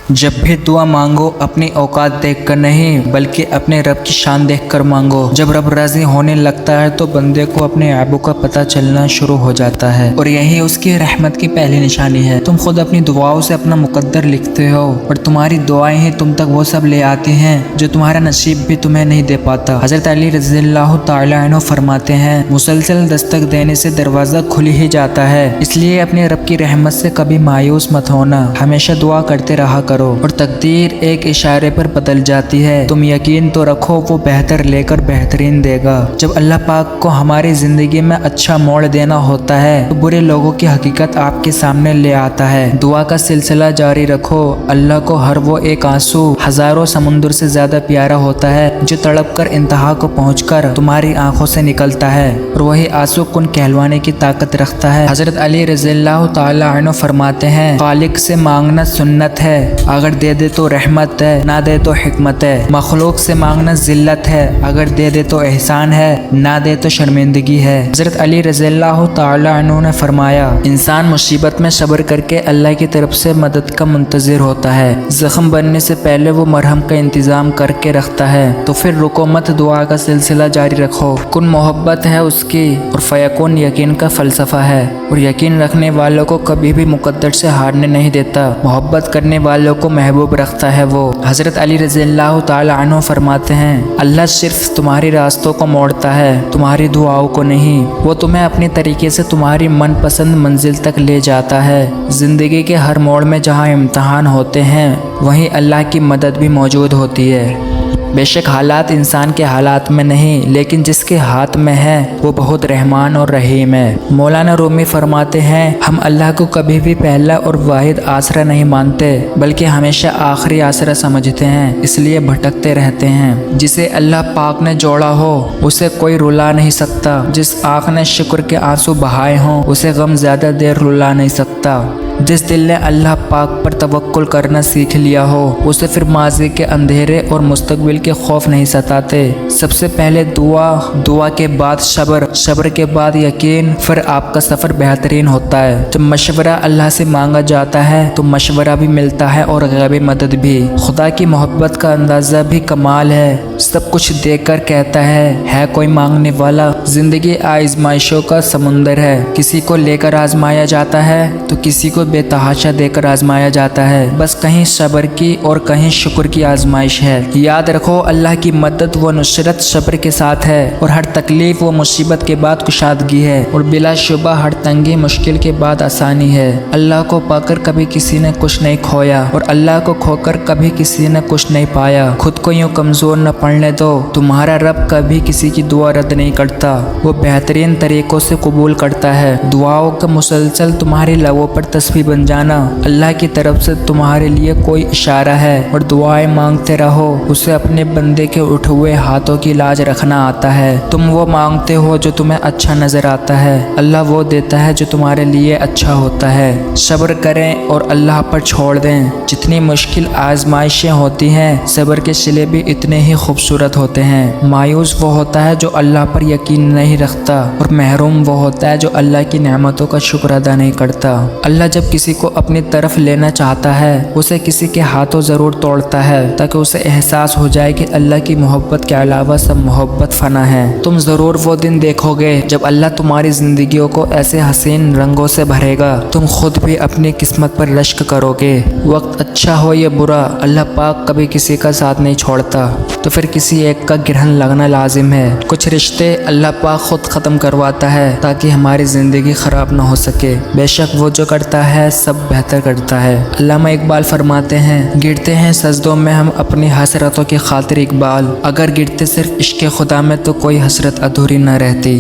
जब भी दुआ मांगो अपनी औकात देखकर नहीं बल्कि अपने रब की शान देखकर मांगो। जब रब राजी होने लगता है तो बंदे को अपने ऐबों का पता चलना शुरू हो जाता है और यही उसकी रहमत की पहली निशानी है। तुम खुद अपनी दुआओं से अपना मुकद्दर लिखते हो और तुम्हारी दुआएं ही तुम तक वो सब ले आती हैं जो तुम्हारा नसीब भी तुम्हें नहीं दे पाता। हजरत अली रज़ियल्लाहु ताला अन्हु फरमाते हैं, मुसलसल दस्तक देने से दरवाजा खुल ही जाता है, इसलिए अपने रब की रहमत से कभी मायूस मत होना, हमेशा दुआ करते रहा करो और तकदीर एक इशारे पर बदल जाती है। तुम यकीन तो रखो वो बेहतर लेकर बेहतरीन देगा। जब अल्लाह पाक को हमारी जिंदगी में अच्छा मोड़ देना होता है तो बुरे लोगों की हकीकत आपके सामने ले आता है। दुआ का सिलसिला जारी रखो। अल्लाह को हर वो एक आंसू हजारों समुंदर से ज्यादा प्यारा होता है जो तड़प कर इंतहा को पहुंचकर तुम्हारी आंखों से निकलता है और वही आंसू कुन कहलवाने की ताकत रखता है। हजरत अली रज़ियल्लाहु ताला अन्हु फरमाते हैं, खालिक से मांगना सुन्नत है, अगर दे दे तो रहमत है, ना दे तो हिकमत है। मखलूक से मांगना जिल्लत है, अगर दे दे तो एहसान है, ना दे तो शर्मिंदगी है। हजरत अली रज़ियल्लाहु ताला अन्हु ने फरमाया, इंसान मुसीबत में सब्र करके अल्लाह की तरफ से मदद का मुंतज़िर होता है। जख्म बनने से पहले वो मरहम का इंतज़ाम करके रखता है। तो फिर रुको मत, दुआ का सिलसिला जारी रखो। कुन मोहब्बत है उसकी और फयकुन यकीन का फ़लसफ़ा है और यकीन रखने वालों को कभी भी मुकद्दर से हारने नहीं देता। मोहब्बत करने वालों को महबूब रखता है वो। हजरत अली रज़ियल्लाहु ताला अन्हु फरमाते हैं, अल्लाह सिर्फ तुम्हारी रास्तों को मोड़ता है, तुम्हारी दुआओं को नहीं। वो तुम्हें अपनी तरीके से तुम्हारी मनपसंद मंजिल तक ले जाता है। जिंदगी के हर मोड़ में जहाँ इम्तहान होते हैं वहीं अल्लाह की मदद भी मौजूद होती है। बेशक हालात इंसान के हालात में नहीं लेकिन जिसके हाथ में है वो बहुत रहमान और रहीम है। मौलाना रूमी फरमाते हैं, हम अल्लाह को कभी भी पहला और वाहिद आसरा नहीं मानते बल्कि हमेशा आखिरी आसरा समझते हैं, इसलिए भटकते रहते हैं। जिसे अल्लाह पाक ने जोड़ा हो उसे कोई रुला नहीं सकता। जिस आँख ने शुक्र के आंसू बहाए हों उसे गम ज़्यादा देर रुला नहीं सकता। जिस दिल ने अल्लाह पाक पर तवक्कुल करना सीख लिया हो उसे फिर माजी के अंधेरे और मुस्तकबिल के खौफ नहीं सताते। सबसे पहले दुआ, दुआ के बाद सब्र, सब्र के बाद यकीन, फिर आपका सफ़र बेहतरीन होता है। जब मशवरा अल्लाह से मांगा जाता है तो मशवरा भी मिलता है और गैबी मदद भी। खुदा की मोहब्बत का अंदाज़ा भी कमाल है। सब कुछ देखकर कहता है कोई मांगने वाला। ज़िंदगी आजमाइशों का समुंदर है, किसी को लेकर आजमाया जाता है तो किसी को बेतहाशा देकर आजमाया जाता है। बस कहीं सब्र की और कहीं शुक्र की आजमाइश है। याद रखो अल्लाह की मदद व नुसरत सब्र के साथ है और हर तकलीफ व मुसीबत के बाद कुशादगी है और बिलाशुबा हर तंगी मुश्किल के बाद आसानी है। अल्लाह को पाकर कभी किसी ने कुछ नहीं खोया और अल्लाह को खोकर कभी किसी ने कुछ नहीं पाया। खुद को यूँ कमज़ोर न पड़ने दो, तुम्हारा रब कभी किसी की दुआ रद्द नहीं करता, वो बेहतरीन तरीक़ों से कबूल करता है। दुआओं का मुसलसल तुम्हारे लबों पर तस्बीह बन जाना अल्लाह की तरफ से तुम्हारे लिए कोई इशारा है और दुआएं मांगते रहो। उसे अपने बंदे के उठे हुए हाथों की लाज रखना आता है। तुम वो मांगते हो जो तुम्हें अच्छा नजर आता है, अल्लाह वो देता है जो तुम्हारे लिए अच्छा होता है। सब्र करें और अल्लाह पर छोड़ दें। जितनी मुश्किल आजमाइशें होती हैं सब्र के सिले भी इतने ही खूबसूरत होते हैं। मायूस वो होता है जो अल्लाह पर यकीन नहीं रखता और महरूम वो होता है जो अल्लाह की नेमतों का शुक्र अदा नहीं करता। अल्लाह जब किसी को अपनी तरफ लेना चाहता है उसे किसी के हाथों ज़रूर तोड़ता है ताकि उसे एहसास हो जाए कि अल्लाह की मोहब्बत के अलावा सब मोहब्बत फना है। तुम ज़रूर वो दिन देखोगे जब अल्लाह तुम्हारी ज़िंदगियों को ऐसे हसीन रंगों से भरेगा तुम खुद भी अपनी किस्मत पर रश्क करोगे। वक्त अच्छा हो या बुरा अल्लाह पाक कभी किसी का साथ नहीं छोड़ता, तो फिर किसी एक का गिरहन लगना लाजिम है। कुछ रिश्ते अल्लाह पाक खुद ख़त्म करवाता है ताकि हमारी ज़िंदगी ख़राब ना हो सके। बेशक वो जो करता है सब बेहतर करता है। अल्लामा इकबाल फरमाते हैं, गिरते हैं सजदों में हम अपनी हसरतों की खातिर इकबाल, अगर गिरते सिर्फ इश्क़ खुदा में तो कोई हसरत अधूरी न रहती।